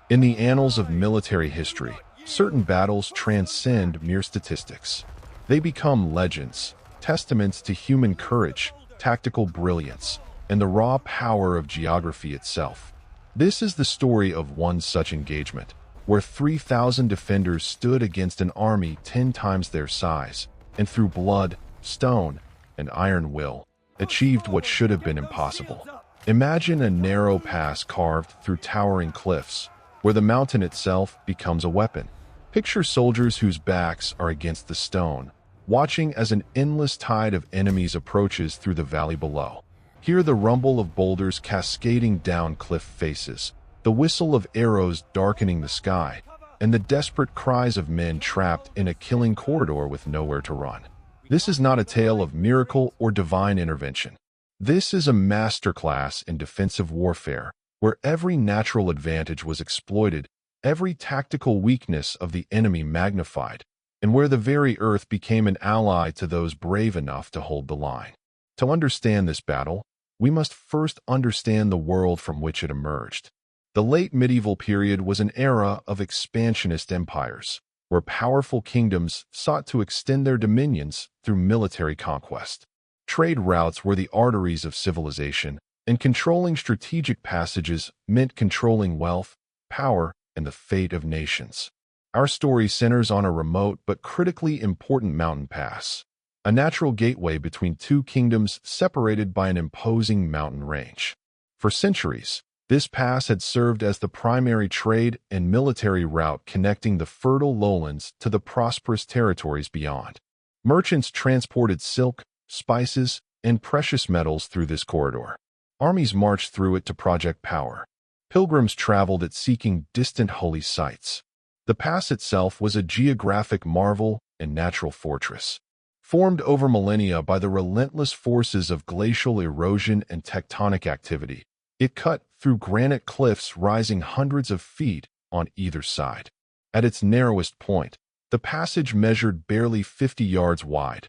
In the annals of military history, certain battles transcend mere statistics. They become legends, testaments to human courage, tactical brilliance, and the raw power of geography itself. This is the story of one such engagement, where 3,000 defenders stood against an army 10 times their size, and through blood, stone, and iron will, achieved what should have been impossible. Imagine a narrow pass carved through towering cliffs, where the mountain itself becomes a weapon. Picture soldiers whose backs are against the stone, watching as an endless tide of enemies approaches through the valley below. Hear the rumble of boulders cascading down cliff faces, the whistle of arrows darkening the sky, and the desperate cries of men trapped in a killing corridor with nowhere to run. This is not a tale of miracle or divine intervention. This is a masterclass in defensive warfare, where every natural advantage was exploited, every tactical weakness of the enemy magnified, and where the very earth became an ally to those brave enough to hold the line. To understand this battle, we must first understand the world from which it emerged. The late medieval period was an era of expansionist empires, where powerful kingdoms sought to extend their dominions through military conquest. Trade routes were the arteries of civilization, and controlling strategic passages meant controlling wealth, power, and the fate of nations. Our story centers on a remote but critically important mountain pass, a natural gateway between two kingdoms separated by an imposing mountain range. For centuries, this pass had served as the primary trade and military route connecting the fertile lowlands to the prosperous territories beyond. Merchants transported silk, spices, and precious metals through this corridor. Armies marched through it to project power. Pilgrims traveled it seeking distant holy sites. The pass itself was a geographic marvel and natural fortress. Formed over millennia by the relentless forces of glacial erosion and tectonic activity, it cut through granite cliffs rising hundreds of feet on either side. At its narrowest point, the passage measured barely 50 yards wide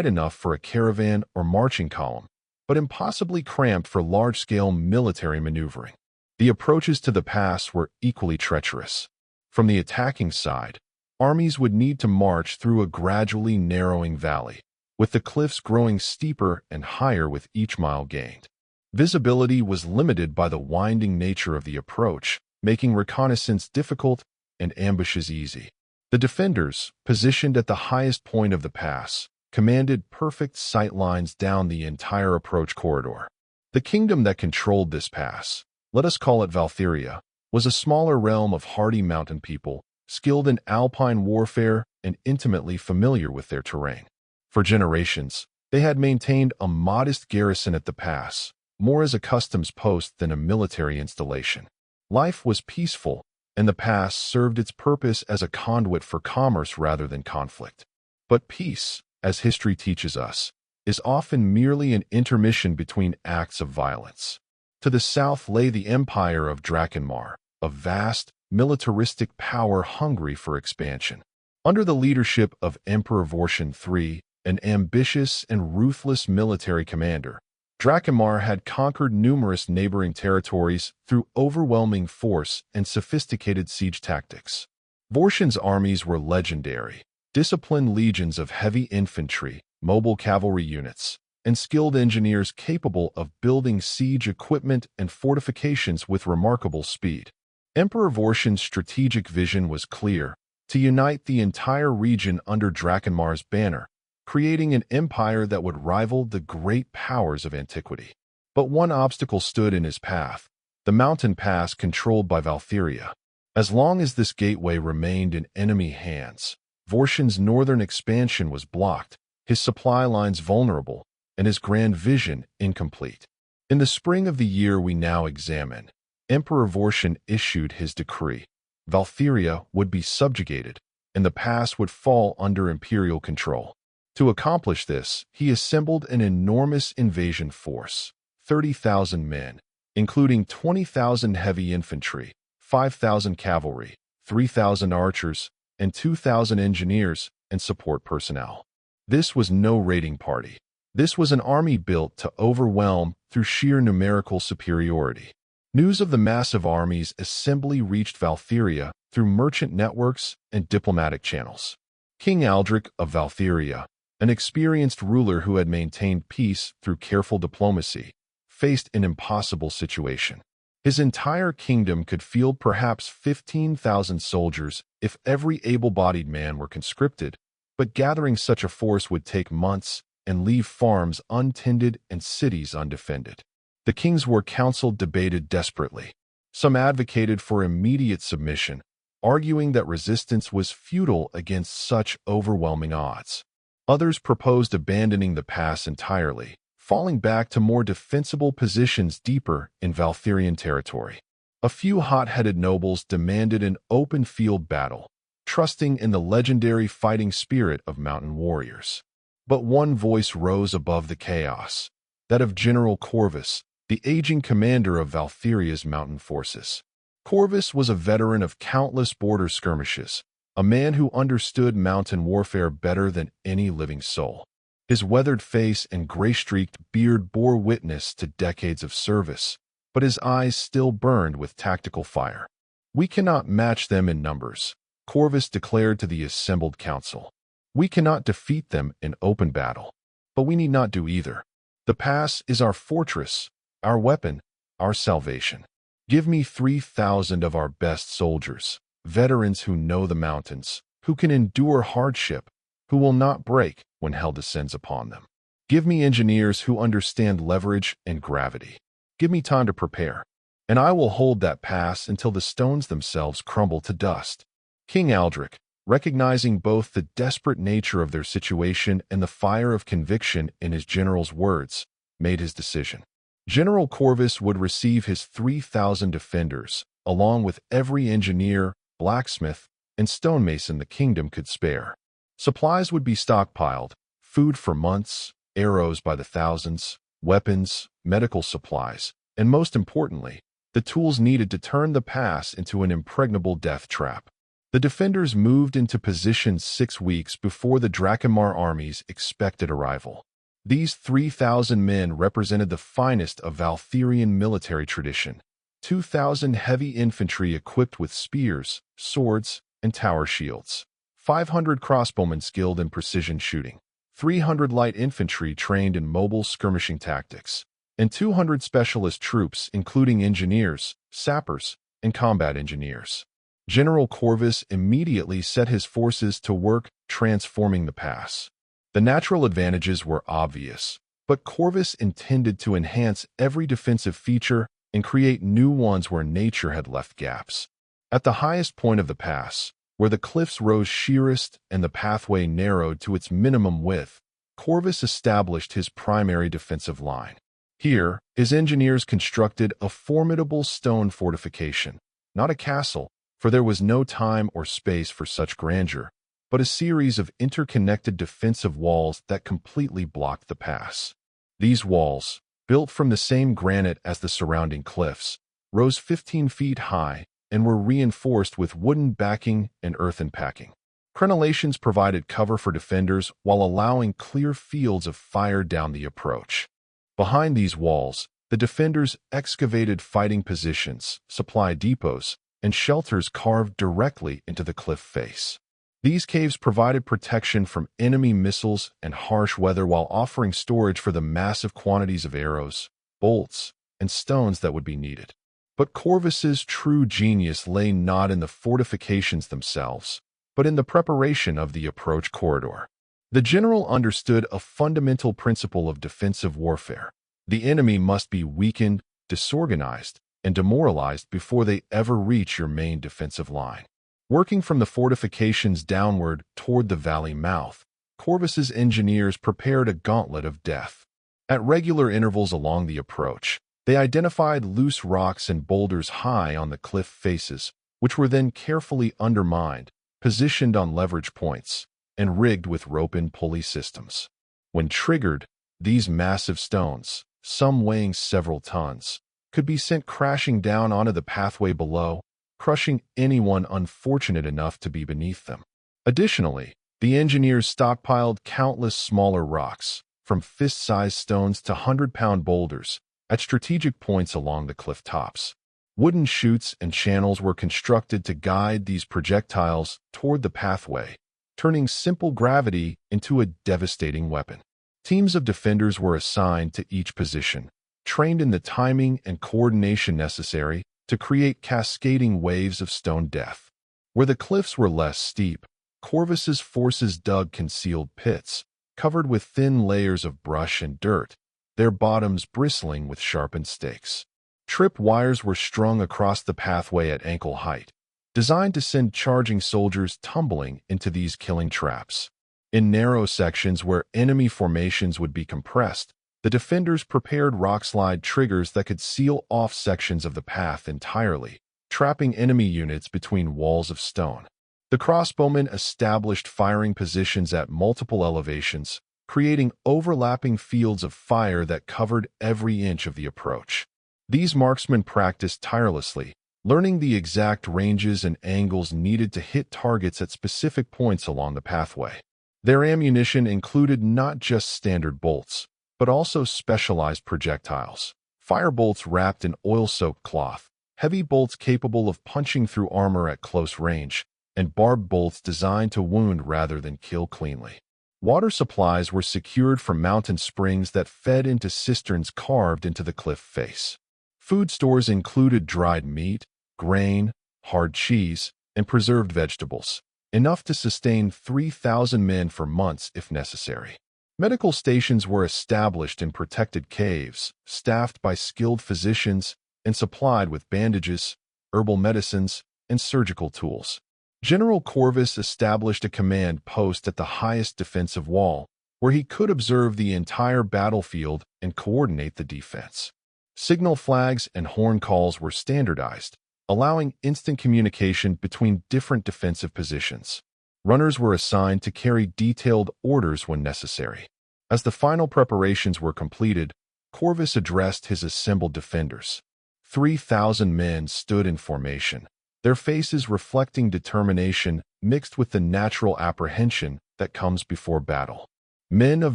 enough for a caravan or marching column, but impossibly cramped for large-scale military maneuvering. The approaches to the pass were equally treacherous. From the attacking side, armies would need to march through a gradually narrowing valley, with the cliffs growing steeper and higher with each mile gained. Visibility was limited by the winding nature of the approach, making reconnaissance difficult and ambushes easy. The defenders, positioned at the highest point of the pass, commanded perfect sight lines down the entire approach corridor. The kingdom that controlled this pass, let us call it Valtheria, was a smaller realm of hardy mountain people, skilled in alpine warfare and intimately familiar with their terrain. For generations, they had maintained a modest garrison at the pass, more as a customs post than a military installation. Life was peaceful, and the pass served its purpose as a conduit for commerce rather than conflict. But peace, as history teaches us, is often merely an intermission between acts of violence. To the south lay the empire of Drakenmar, a vast, militaristic power hungry for expansion. Under the leadership of Emperor Vorshin III, an ambitious and ruthless military commander, Drakenmar had conquered numerous neighboring territories through overwhelming force and sophisticated siege tactics. Vorshin's armies were legendary, disciplined legions of heavy infantry, mobile cavalry units, and skilled engineers capable of building siege equipment and fortifications with remarkable speed. Emperor Vorshin's strategic vision was clear: to unite the entire region under Drakenmar's banner, creating an empire that would rival the great powers of antiquity. But one obstacle stood in his path: the mountain pass controlled by Valtheria. As long as this gateway remained in enemy hands, Vorshin's northern expansion was blocked, his supply lines vulnerable, and his grand vision incomplete. In the spring of the year we now examine, Emperor Vorshin issued his decree. Valtheria would be subjugated, and the pass would fall under imperial control. To accomplish this, he assembled an enormous invasion force, 30,000 men, including 20,000 heavy infantry, 5,000 cavalry, 3,000 archers, and 2,000 engineers and support personnel. This was no raiding party. This was an army built to overwhelm through sheer numerical superiority. News of the massive army's assembly reached Valtheria through merchant networks and diplomatic channels. King Aldric of Valtheria, an experienced ruler who had maintained peace through careful diplomacy, faced an impossible situation. His entire kingdom could field perhaps 15,000 soldiers if every able-bodied man were conscripted, but gathering such a force would take months and leave farms untended and cities undefended. The King's War Council debated desperately. Some advocated for immediate submission, arguing that resistance was futile against such overwhelming odds. Others proposed abandoning the pass entirely, falling back to more defensible positions deeper in Valtherian territory. A few hot-headed nobles demanded an open-field battle, trusting in the legendary fighting spirit of mountain warriors. But one voice rose above the chaos, that of General Corvus, the aging commander of Valtheria's mountain forces. Corvus was a veteran of countless border skirmishes, a man who understood mountain warfare better than any living soul. His weathered face and gray-streaked beard bore witness to decades of service, but his eyes still burned with tactical fire. "We cannot match them in numbers," Corvus declared to the assembled council. "We cannot defeat them in open battle, but we need not do either. The pass is our fortress, our weapon, our salvation. Give me 3,000 of our best soldiers, veterans who know the mountains, who can endure hardship, who will not break when hell descends upon them. Give me engineers who understand leverage and gravity. Give me time to prepare, and I will hold that pass until the stones themselves crumble to dust." King Aldric, recognizing both the desperate nature of their situation and the fire of conviction in his general's words, made his decision. General Corvus would receive his 3,000 defenders, along with every engineer, blacksmith, and stonemason the kingdom could spare. Supplies would be stockpiled, food for months, arrows by the thousands, weapons, medical supplies, and most importantly, the tools needed to turn the pass into an impregnable death trap. The defenders moved into position 6 weeks before the Drakhamar army's expected arrival. These 3,000 men represented the finest of Valtherian military tradition: 2,000 heavy infantry equipped with spears, swords, and tower shields, 500 crossbowmen skilled in precision shooting, 300 light infantry trained in mobile skirmishing tactics, and 200 specialist troops including engineers, sappers, and combat engineers. General Corvus immediately set his forces to work transforming the pass. The natural advantages were obvious, but Corvus intended to enhance every defensive feature and create new ones where nature had left gaps. At the highest point of the pass, where the cliffs rose sheerest and the pathway narrowed to its minimum width, Corvus established his primary defensive line. Here, his engineers constructed a formidable stone fortification, not a castle, for there was no time or space for such grandeur, but a series of interconnected defensive walls that completely blocked the pass. These walls, built from the same granite as the surrounding cliffs, rose 15 feet high and were reinforced with wooden backing and earthen packing. Crenellations provided cover for defenders while allowing clear fields of fire down the approach. Behind these walls, the defenders excavated fighting positions, supply depots, and shelters carved directly into the cliff face. These caves provided protection from enemy missiles and harsh weather while offering storage for the massive quantities of arrows, bolts, and stones that would be needed. But Corvus's true genius lay not in the fortifications themselves, but in the preparation of the approach corridor. The general understood a fundamental principle of defensive warfare. The enemy must be weakened, disorganized, and demoralized before they ever reach your main defensive line. Working from the fortifications downward toward the valley mouth, Corvus's engineers prepared a gauntlet of death. At regular intervals along the approach, they identified loose rocks and boulders high on the cliff faces, which were then carefully undermined, positioned on leverage points, and rigged with rope and pulley systems. When triggered, these massive stones, some weighing several tons, could be sent crashing down onto the pathway below, crushing anyone unfortunate enough to be beneath them. Additionally, the engineers stockpiled countless smaller rocks, from fist-sized stones to 100-pound boulders, at strategic points along the cliff tops. Wooden chutes and channels were constructed to guide these projectiles toward the pathway, turning simple gravity into a devastating weapon. Teams of defenders were assigned to each position, trained in the timing and coordination necessary to create cascading waves of stone death. Where the cliffs were less steep, Corvus's forces dug concealed pits, covered with thin layers of brush and dirt, their bottoms bristling with sharpened stakes. Trip wires were strung across the pathway at ankle height, designed to send charging soldiers tumbling into these killing traps. In narrow sections where enemy formations would be compressed, the defenders prepared rockslide triggers that could seal off sections of the path entirely, trapping enemy units between walls of stone. The crossbowmen established firing positions at multiple elevations, creating overlapping fields of fire that covered every inch of the approach. These marksmen practiced tirelessly, learning the exact ranges and angles needed to hit targets at specific points along the pathway. Their ammunition included not just standard bolts, but also specialized projectiles. Firebolts wrapped in oil-soaked cloth, heavy bolts capable of punching through armor at close range, and barbed bolts designed to wound rather than kill cleanly. Water supplies were secured from mountain springs that fed into cisterns carved into the cliff face. Food stores included dried meat, grain, hard cheese, and preserved vegetables, enough to sustain 3,000 men for months if necessary. Medical stations were established in protected caves, staffed by skilled physicians and supplied with bandages, herbal medicines, and surgical tools. General Corvus established a command post at the highest defensive wall, where he could observe the entire battlefield and coordinate the defense. Signal flags and horn calls were standardized, allowing instant communication between different defensive positions. Runners were assigned to carry detailed orders when necessary. As the final preparations were completed, Corvus addressed his assembled defenders. 3,000 men stood in formation, their faces reflecting determination mixed with the natural apprehension that comes before battle. Men of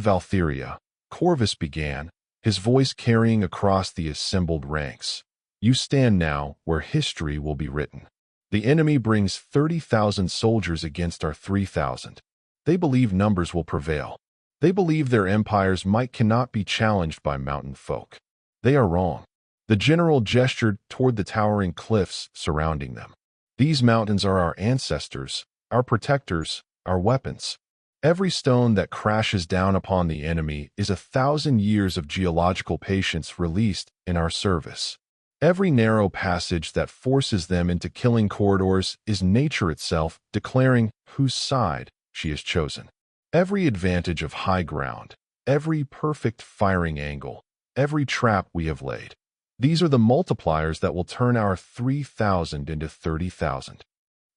Valtheria, Corvus began, his voice carrying across the assembled ranks. You stand now where history will be written. The enemy brings 30,000 soldiers against our 3,000. They believe numbers will prevail. They believe their empires might cannot be challenged by mountain folk. They are wrong. The general gestured toward the towering cliffs surrounding them. These mountains are our ancestors, our protectors, our weapons. Every stone that crashes down upon the enemy is 1,000 years of geological patience released in our service. Every narrow passage that forces them into killing corridors is nature itself declaring whose side she has chosen. Every advantage of high ground, every perfect firing angle, every trap we have laid. These are the multipliers that will turn our 3,000 into 30,000.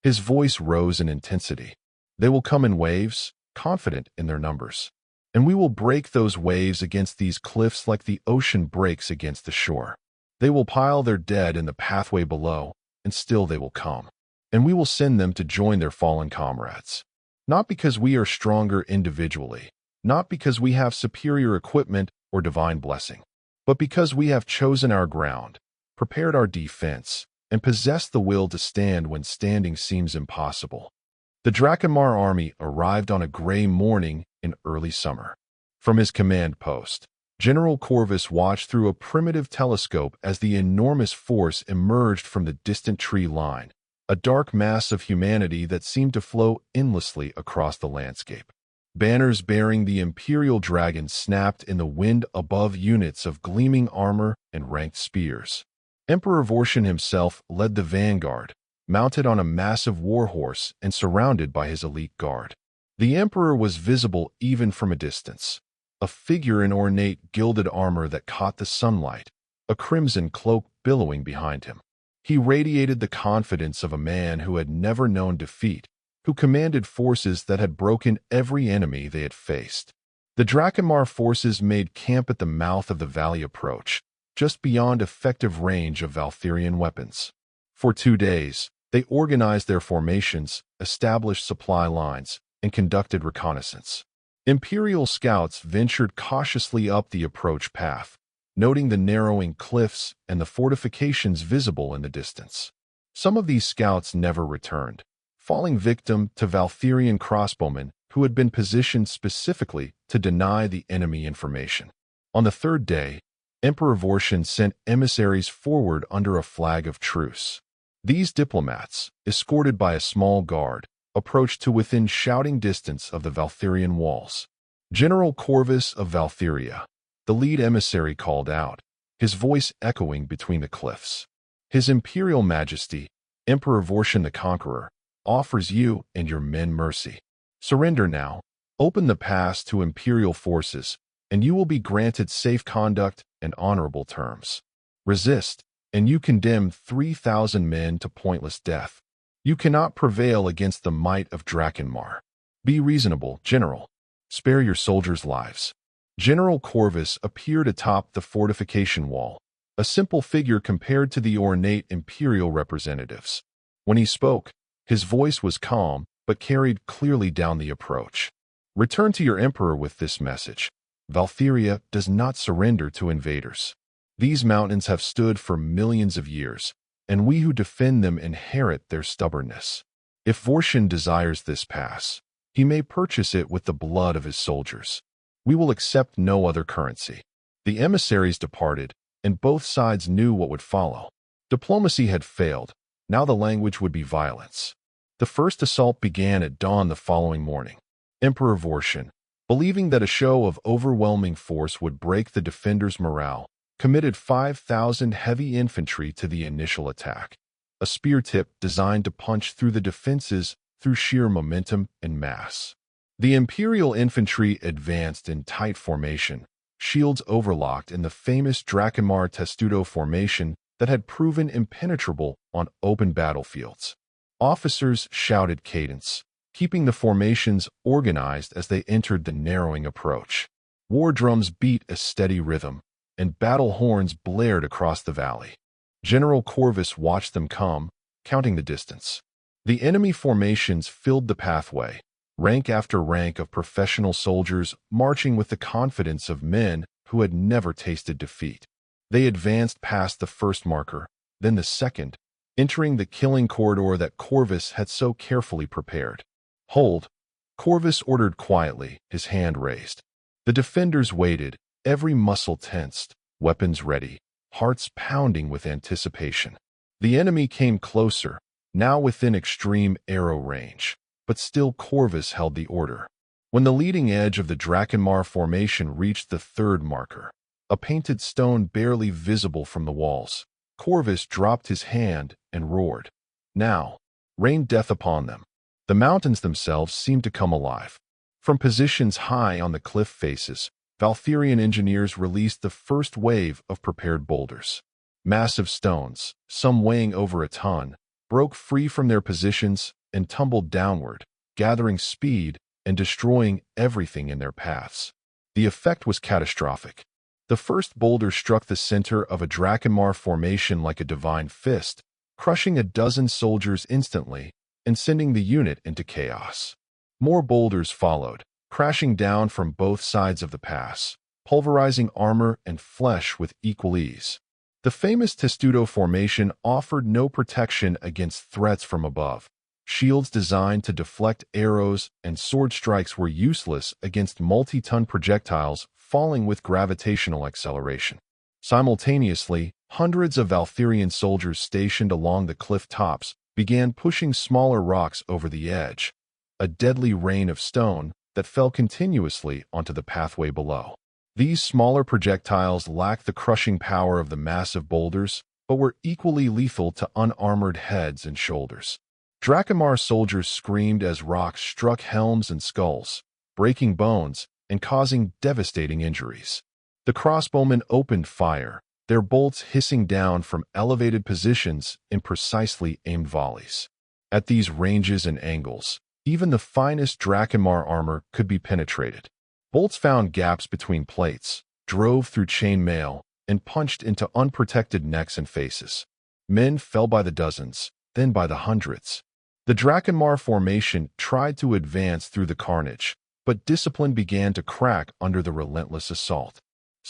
His voice rose in intensity. They will come in waves, confident in their numbers. And we will break those waves against these cliffs like the ocean breaks against the shore. They will pile their dead in the pathway below, and still they will come. And we will send them to join their fallen comrades. Not because we are stronger individually, not because we have superior equipment or divine blessing, but because we have chosen our ground, prepared our defense, and possessed the will to stand when standing seems impossible. The Drakhamar army arrived on a gray morning in early summer. From his command post, General Corvus watched through a primitive telescope as the enormous force emerged from the distant tree line, a dark mass of humanity that seemed to flow endlessly across the landscape. Banners bearing the Imperial Dragon snapped in the wind above units of gleaming armor and ranked spears. Emperor Vortian himself led the vanguard, mounted on a massive warhorse and surrounded by his elite guard. The Emperor was visible even from a distance, a figure in ornate gilded armor that caught the sunlight, a crimson cloak billowing behind him. He radiated the confidence of a man who had never known defeat, who commanded forces that had broken every enemy they had faced. The Drakhamar forces made camp at the mouth of the valley approach, just beyond effective range of Valtherian weapons. For 2 days, they organized their formations, established supply lines, and conducted reconnaissance. Imperial scouts ventured cautiously up the approach path, noting the narrowing cliffs and the fortifications visible in the distance. Some of these scouts never returned, falling victim to Valtherian crossbowmen who had been positioned specifically to deny the enemy information. On the third day, Emperor Vortian sent emissaries forward under a flag of truce. These diplomats, escorted by a small guard, approached to within shouting distance of the Valtherian walls. General Corvus of Valtheria, the lead emissary, called out, his voice echoing between the cliffs. His Imperial Majesty, Emperor Vortian the Conqueror, offers you and your men mercy. Surrender now, open the pass to Imperial forces, and you will be granted safe conduct and honorable terms. Resist, and you condemn 3,000 men to pointless death. You cannot prevail against the might of Drakkenmar. Be reasonable, General. Spare your soldiers' lives. General Corvus appeared atop the fortification wall, a simple figure compared to the ornate imperial representatives. When he spoke, his voice was calm but carried clearly down the approach. Return to your emperor with this message. Valtheria does not surrender to invaders. These mountains have stood for millions of years, and we who defend them inherit their stubbornness. If Vortian desires this pass, he may purchase it with the blood of his soldiers. We will accept no other currency. The emissaries departed, and both sides knew what would follow. Diplomacy had failed. Now the language would be violence. The first assault began at dawn the following morning. Emperor Vortian, believing that a show of overwhelming force would break the defenders' morale, committed 5,000 heavy infantry to the initial attack, a spear tip designed to punch through the defenses through sheer momentum and mass. The Imperial infantry advanced in tight formation, shields overlocked in the famous Drakkenmar testudo formation that had proven impenetrable on open battlefields. Officers shouted cadence, keeping the formations organized as they entered the narrowing approach. War drums beat a steady rhythm, and battle horns blared across the valley. General Corvus watched them come, counting the distance. The enemy formations filled the pathway, rank after rank of professional soldiers marching with the confidence of men who had never tasted defeat. They advanced past the first marker, then the second, entering the killing corridor that Corvus had so carefully prepared. Hold, Corvus ordered quietly, his hand raised. The defenders waited, every muscle tensed, weapons ready, hearts pounding with anticipation. The enemy came closer, now within extreme arrow range, but still Corvus held the order. When the leading edge of the Drakkenmar formation reached the third marker, a painted stone barely visible from the walls, Corvus dropped his hand and roared. Now, rain death upon them. The mountains themselves seemed to come alive. From positions high on the cliff faces, Valtherian engineers released the first wave of prepared boulders. Massive stones, some weighing over a ton, broke free from their positions and tumbled downward, gathering speed and destroying everything in their paths. The effect was catastrophic. The first boulder struck the center of a Drakkenmar formation like a divine fist, crushing a dozen soldiers instantly and sending the unit into chaos. More boulders followed, crashing down from both sides of the pass, pulverizing armor and flesh with equal ease. The famous testudo formation offered no protection against threats from above. Shields designed to deflect arrows and sword strikes were useless against multi-ton projectiles falling with gravitational acceleration. Simultaneously, hundreds of Valtherian soldiers stationed along the cliff tops began pushing smaller rocks over the edge, a deadly rain of stone that fell continuously onto the pathway below. These smaller projectiles lacked the crushing power of the massive boulders, but were equally lethal to unarmored heads and shoulders. Drakkenmar soldiers screamed as rocks struck helms and skulls, breaking bones and causing devastating injuries. The crossbowmen opened fire, their bolts hissing down from elevated positions in precisely aimed volleys. At these ranges and angles, even the finest Drakkenmar armor could be penetrated. Bolts found gaps between plates, drove through chain mail, and punched into unprotected necks and faces. Men fell by the dozens, then by the hundreds. The Drakkenmar formation tried to advance through the carnage, but discipline began to crack under the relentless assault.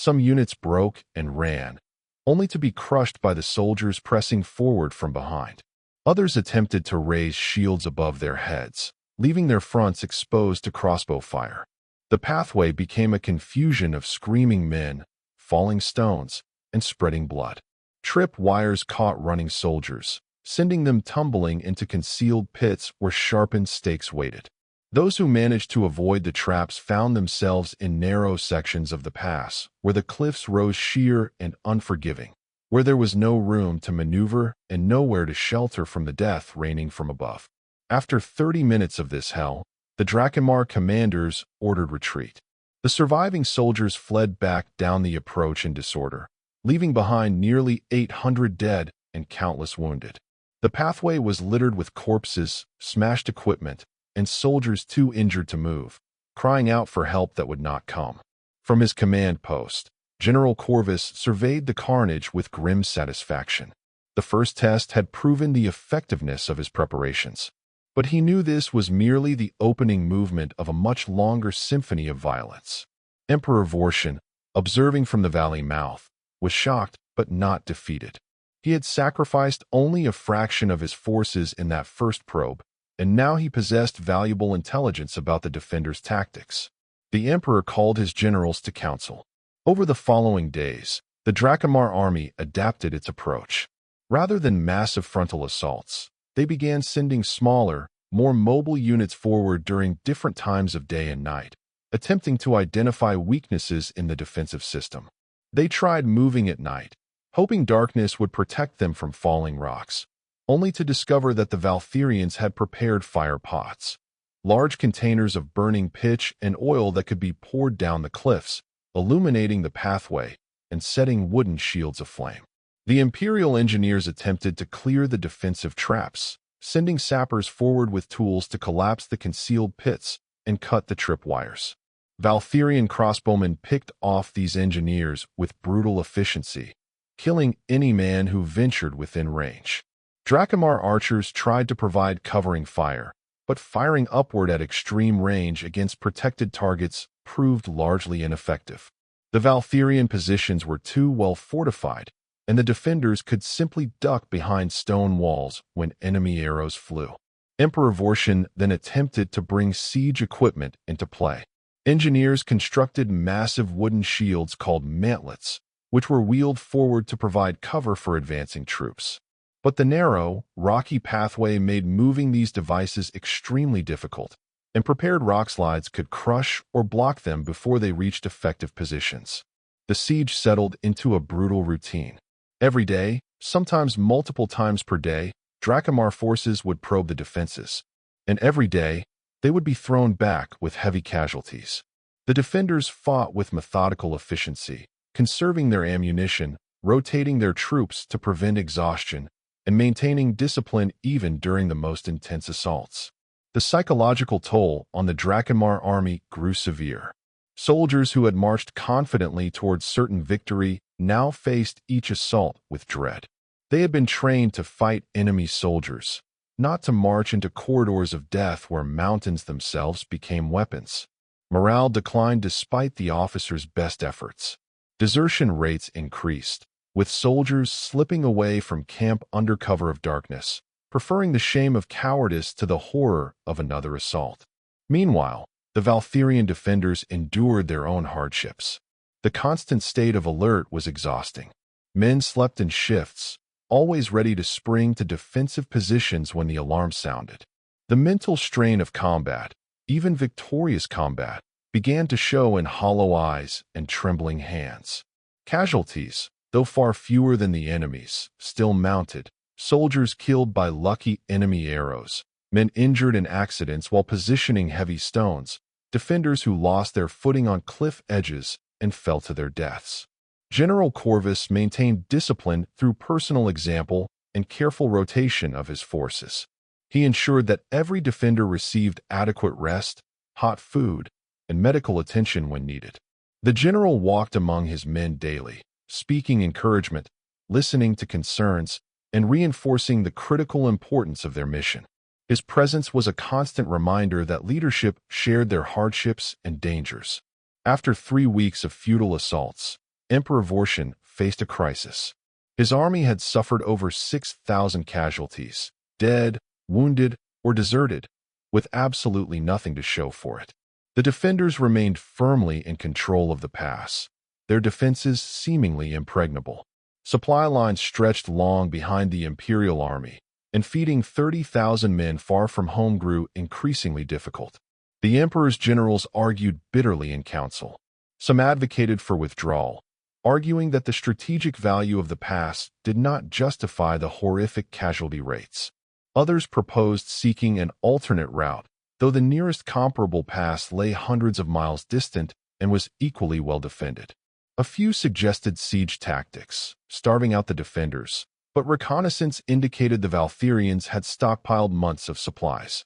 Some units broke and ran, only to be crushed by the soldiers pressing forward from behind. Others attempted to raise shields above their heads, leaving their fronts exposed to crossbow fire. The pathway became a confusion of screaming men, falling stones, and spreading blood. Trip wires caught running soldiers, sending them tumbling into concealed pits where sharpened stakes waited. Those who managed to avoid the traps found themselves in narrow sections of the pass, where the cliffs rose sheer and unforgiving, where there was no room to maneuver and nowhere to shelter from the death raining from above. After 30 minutes of this hell, the Drakhamar commanders ordered retreat. The surviving soldiers fled back down the approach in disorder, leaving behind nearly 800 dead and countless wounded. The pathway was littered with corpses, smashed equipment, and soldiers too injured to move, crying out for help that would not come. From his command post, General Corvus surveyed the carnage with grim satisfaction. The first test had proven the effectiveness of his preparations, but he knew this was merely the opening movement of a much longer symphony of violence. Emperor Vorshin, observing from the valley mouth, was shocked but not defeated. He had sacrificed only a fraction of his forces in that first probe, and now he possessed valuable intelligence about the defenders' tactics. The emperor called his generals to council. Over the following days, the Drakhamar army adapted its approach. Rather than massive frontal assaults, they began sending smaller, more mobile units forward during different times of day and night, attempting to identify weaknesses in the defensive system. They tried moving at night, hoping darkness would protect them from falling rocks, only to discover that the Valtherians had prepared fire pots, large containers of burning pitch and oil that could be poured down the cliffs, illuminating the pathway and setting wooden shields aflame. The Imperial engineers attempted to clear the defensive traps, sending sappers forward with tools to collapse the concealed pits and cut the tripwires. Valtherian crossbowmen picked off these engineers with brutal efficiency, killing any man who ventured within range. Drakhamar archers tried to provide covering fire, but firing upward at extreme range against protected targets proved largely ineffective. The Valtherian positions were too well fortified, and the defenders could simply duck behind stone walls when enemy arrows flew. Emperor Vorshin then attempted to bring siege equipment into play. Engineers constructed massive wooden shields called mantlets, which were wheeled forward to provide cover for advancing troops. But the narrow, rocky pathway made moving these devices extremely difficult, and prepared rockslides could crush or block them before they reached effective positions. The siege settled into a brutal routine. Every day, sometimes multiple times per day, Drakhamar forces would probe the defenses, and every day, they would be thrown back with heavy casualties. The defenders fought with methodical efficiency, conserving their ammunition, rotating their troops to prevent exhaustion, and maintaining discipline even during the most intense assaults. The psychological toll on the Drakhamar army grew severe. Soldiers who had marched confidently towards certain victory now faced each assault with dread. They had been trained to fight enemy soldiers, not to march into corridors of death where mountains themselves became weapons. Morale declined despite the officers' best efforts. Desertion rates increased, with soldiers slipping away from camp under cover of darkness, preferring the shame of cowardice to the horror of another assault. Meanwhile, the Valtherian defenders endured their own hardships. The constant state of alert was exhausting. Men slept in shifts, always ready to spring to defensive positions when the alarm sounded. The mental strain of combat, even victorious combat, began to show in hollow eyes and trembling hands. Casualties, though far fewer than the enemies, still mounted. Soldiers killed by lucky enemy arrows, men injured in accidents while positioning heavy stones, defenders who lost their footing on cliff edges and fell to their deaths. General Corvus maintained discipline through personal example and careful rotation of his forces. He ensured that every defender received adequate rest, hot food, and medical attention when needed. The general walked among his men daily, speaking encouragement, listening to concerns, and reinforcing the critical importance of their mission. His presence was a constant reminder that leadership shared their hardships and dangers. After 3 weeks of futile assaults, Emperor Vortian faced a crisis. His army had suffered over 6,000 casualties, dead, wounded, or deserted, with absolutely nothing to show for it. The defenders remained firmly in control of the pass, their defenses seemingly impregnable. Supply lines stretched long behind the Imperial army, and feeding 30,000 men far from home grew increasingly difficult. The Emperor's generals argued bitterly in council. Some advocated for withdrawal, arguing that the strategic value of the pass did not justify the horrific casualty rates. Others proposed seeking an alternate route, though the nearest comparable pass lay hundreds of miles distant and was equally well defended. A few suggested siege tactics, starving out the defenders, but reconnaissance indicated the Valtherians had stockpiled months of supplies.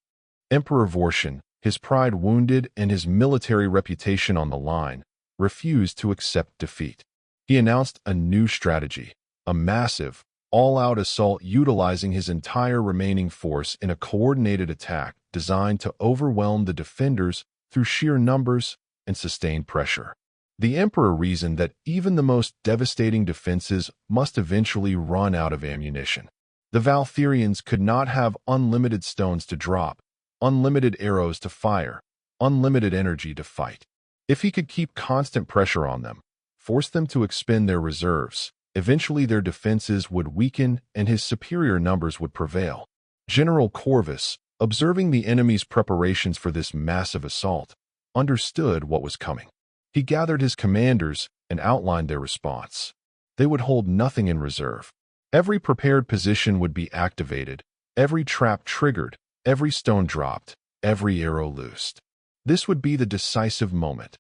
Emperor Vortian, his pride wounded and his military reputation on the line, refused to accept defeat. He announced a new strategy, a massive, all-out assault utilizing his entire remaining force in a coordinated attack designed to overwhelm the defenders through sheer numbers and sustained pressure. The Emperor reasoned that even the most devastating defenses must eventually run out of ammunition. The Valtherians could not have unlimited stones to drop, unlimited arrows to fire, unlimited energy to fight. If he could keep constant pressure on them, force them to expend their reserves, eventually their defenses would weaken and his superior numbers would prevail. General Corvus, observing the enemy's preparations for this massive assault, understood what was coming. He gathered his commanders and outlined their response. They would hold nothing in reserve. Every prepared position would be activated, every trap triggered, every stone dropped, every arrow loosed. This would be the decisive moment.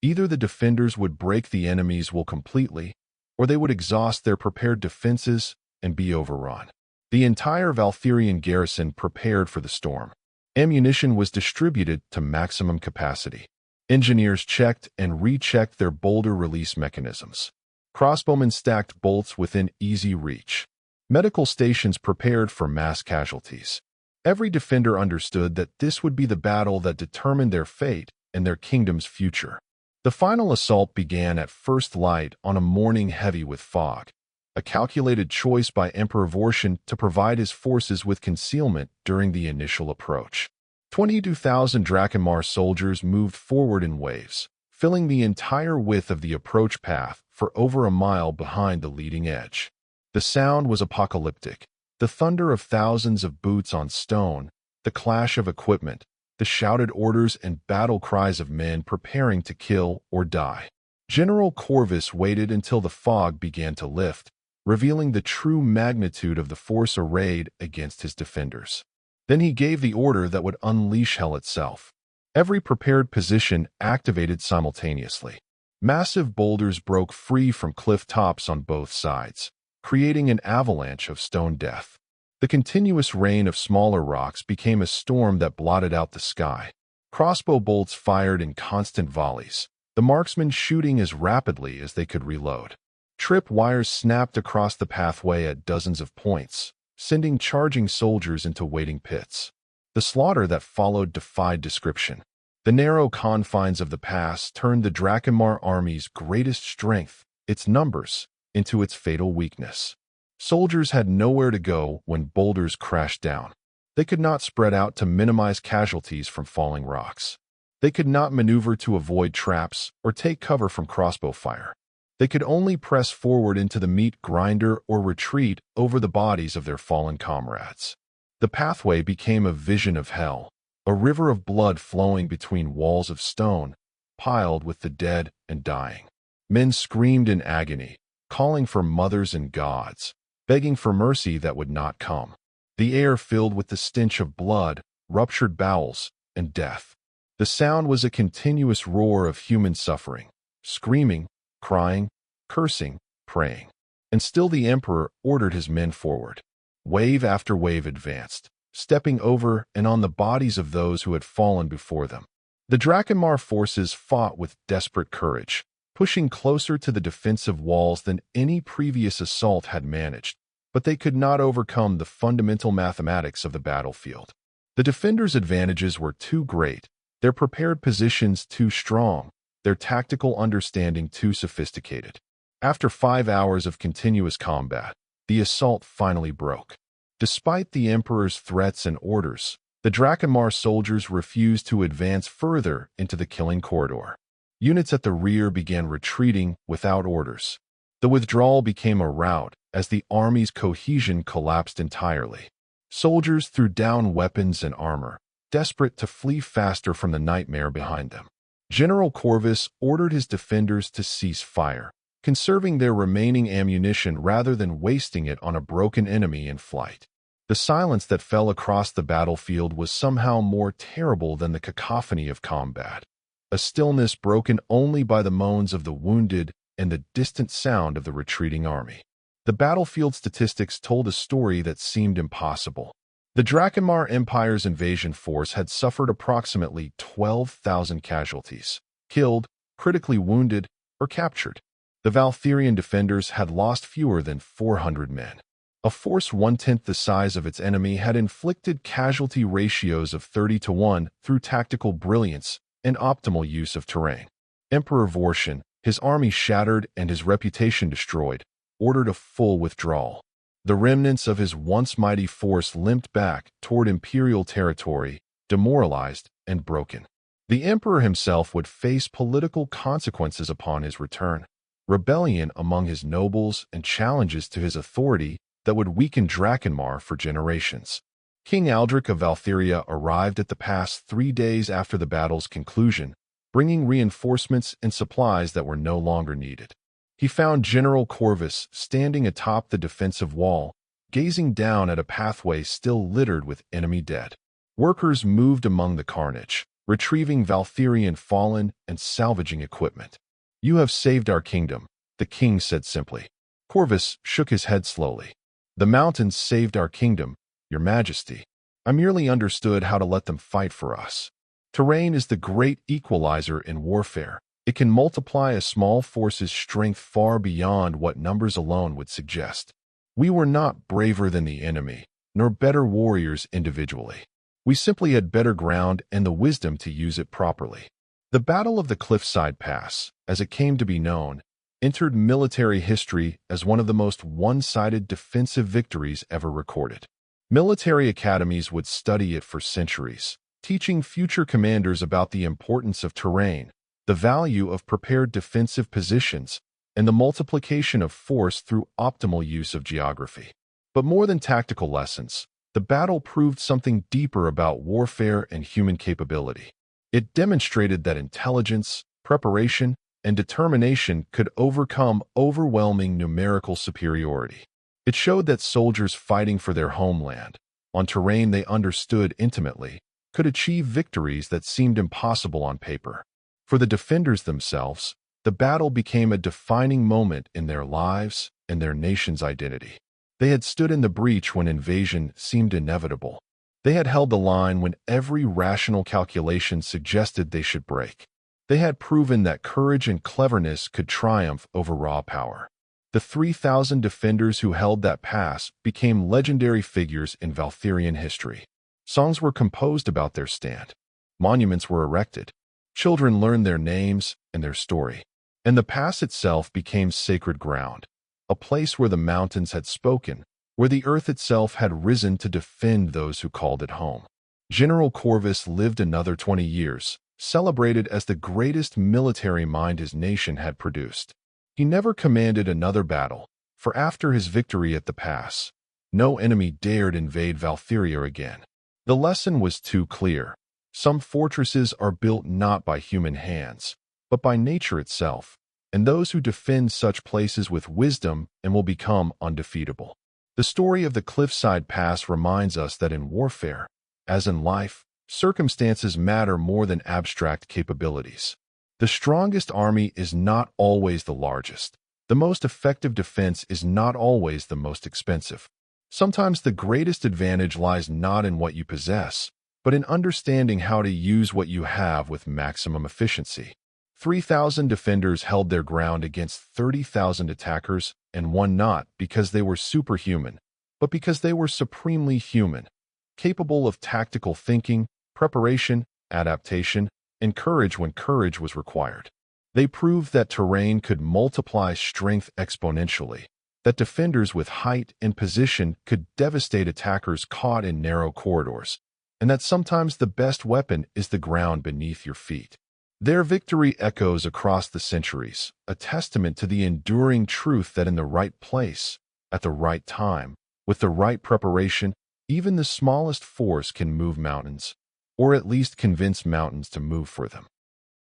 Either the defenders would break the enemy's will completely, or they would exhaust their prepared defenses and be overrun. The entire Valtherian garrison prepared for the storm. Ammunition was distributed to maximum capacity. Engineers checked and rechecked their boulder release mechanisms. Crossbowmen stacked bolts within easy reach. Medical stations prepared for mass casualties. Every defender understood that this would be the battle that determined their fate and their kingdom's future. The final assault began at first light on a morning heavy with fog, a calculated choice by Emperor Vortian to provide his forces with concealment during the initial approach. 22,000 Drakkenmar soldiers moved forward in waves, filling the entire width of the approach path for over a mile behind the leading edge. The sound was apocalyptic, the thunder of thousands of boots on stone, the clash of equipment, the shouted orders and battle cries of men preparing to kill or die. General Corvus waited until the fog began to lift, revealing the true magnitude of the force arrayed against his defenders. Then he gave the order that would unleash hell itself. Every prepared position activated simultaneously. Massive boulders broke free from cliff tops on both sides, creating an avalanche of stone death. The continuous rain of smaller rocks became a storm that blotted out the sky. Crossbow bolts fired in constant volleys, the marksmen shooting as rapidly as they could reload. Trip wires snapped across the pathway at dozens of points, sending charging soldiers into waiting pits. The slaughter that followed defied description. The narrow confines of the pass turned the Drakkenmar army's greatest strength, its numbers, into its fatal weakness. Soldiers had nowhere to go when boulders crashed down. They could not spread out to minimize casualties from falling rocks. They could not maneuver to avoid traps or take cover from crossbow fire. They could only press forward into the meat grinder or retreat over the bodies of their fallen comrades. The pathway became a vision of hell, a river of blood flowing between walls of stone, piled with the dead and dying. Men screamed in agony, calling for mothers and gods, begging for mercy that would not come. The air filled with the stench of blood, ruptured bowels, and death. The sound was a continuous roar of human suffering, screaming, crying, cursing, praying. And still the Emperor ordered his men forward. Wave after wave advanced, stepping over and on the bodies of those who had fallen before them. The Drakkenmar forces fought with desperate courage, pushing closer to the defensive walls than any previous assault had managed, but they could not overcome the fundamental mathematics of the battlefield. The defenders' advantages were too great, their prepared positions too strong, their tactical understanding too sophisticated. After 5 hours of continuous combat, the assault finally broke. Despite the Emperor's threats and orders, the Drakhenmar soldiers refused to advance further into the killing corridor. Units at the rear began retreating without orders. The withdrawal became a rout as the army's cohesion collapsed entirely. Soldiers threw down weapons and armor, desperate to flee faster from the nightmare behind them. General Corvus ordered his defenders to cease fire, conserving their remaining ammunition rather than wasting it on a broken enemy in flight. The silence that fell across the battlefield was somehow more terrible than the cacophony of combat. A stillness broken only by the moans of the wounded and the distant sound of the retreating army. The battlefield statistics told a story that seemed impossible. The Drakhenmar Empire's invasion force had suffered approximately 12,000 casualties, killed, critically wounded, or captured. The Valtherian defenders had lost fewer than 400 men. A force one-tenth the size of its enemy had inflicted casualty ratios of 30-1 through tactical brilliance and optimal use of terrain. Emperor Vortian, his army shattered and his reputation destroyed, ordered a full withdrawal. The remnants of his once mighty force limped back toward imperial territory, demoralized and broken. The emperor himself would face political consequences upon his return. Rebellion among his nobles and challenges to his authority that would weaken Drakhenmar for generations. King Aldrich of Valtheria arrived at the pass 3 days after the battle's conclusion, bringing reinforcements and supplies that were no longer needed. He found General Corvus standing atop the defensive wall, gazing down at a pathway still littered with enemy dead. Workers moved among the carnage, retrieving Valtherian fallen and salvaging equipment. "You have saved our kingdom," the king said simply. Corvus shook his head slowly. "The mountains saved our kingdom, Your Majesty. I merely understood how to let them fight for us. Terrain is the great equalizer in warfare. It can multiply a small force's strength far beyond what numbers alone would suggest. We were not braver than the enemy, nor better warriors individually. We simply had better ground and the wisdom to use it properly." The Battle of the Cliffside Pass, as it came to be known, entered military history as one of the most one-sided defensive victories ever recorded. Military academies would study it for centuries, teaching future commanders about the importance of terrain, the value of prepared defensive positions, and the multiplication of force through optimal use of geography. But more than tactical lessons, the battle proved something deeper about warfare and human capability. It demonstrated that intelligence, preparation, and determination could overcome overwhelming numerical superiority. It showed that soldiers fighting for their homeland, on terrain they understood intimately, could achieve victories that seemed impossible on paper. For the defenders themselves, the battle became a defining moment in their lives and their nation's identity. They had stood in the breach when invasion seemed inevitable. They had held the line when every rational calculation suggested they should break. They had proven that courage and cleverness could triumph over raw power. The 3,000 defenders who held that pass became legendary figures in Valtherian history. Songs were composed about their stand. Monuments were erected. Children learned their names and their story. And the pass itself became sacred ground, a place where the mountains had spoken, where the earth itself had risen to defend those who called it home. General Corvus lived another 20 years, celebrated as the greatest military mind his nation had produced. He never commanded another battle, for after his victory at the pass, no enemy dared invade Valtheria again. The lesson was too clear. Some fortresses are built not by human hands, but by nature itself, and those who defend such places with wisdom and will become undefeatable. The story of the Cliffside Pass reminds us that in warfare, as in life, circumstances matter more than abstract capabilities. The strongest army is not always the largest. The most effective defense is not always the most expensive. Sometimes the greatest advantage lies not in what you possess, but in understanding how to use what you have with maximum efficiency. 3,000 defenders held their ground against 30,000 attackers and won not because they were superhuman, but because they were supremely human, capable of tactical thinking, preparation, adaptation, and courage when courage was required. They proved that terrain could multiply strength exponentially, that defenders with height and position could devastate attackers caught in narrow corridors, and that sometimes the best weapon is the ground beneath your feet. Their victory echoes across the centuries, a testament to the enduring truth that in the right place, at the right time, with the right preparation, even the smallest force can move mountains, or at least convince mountains to move for them.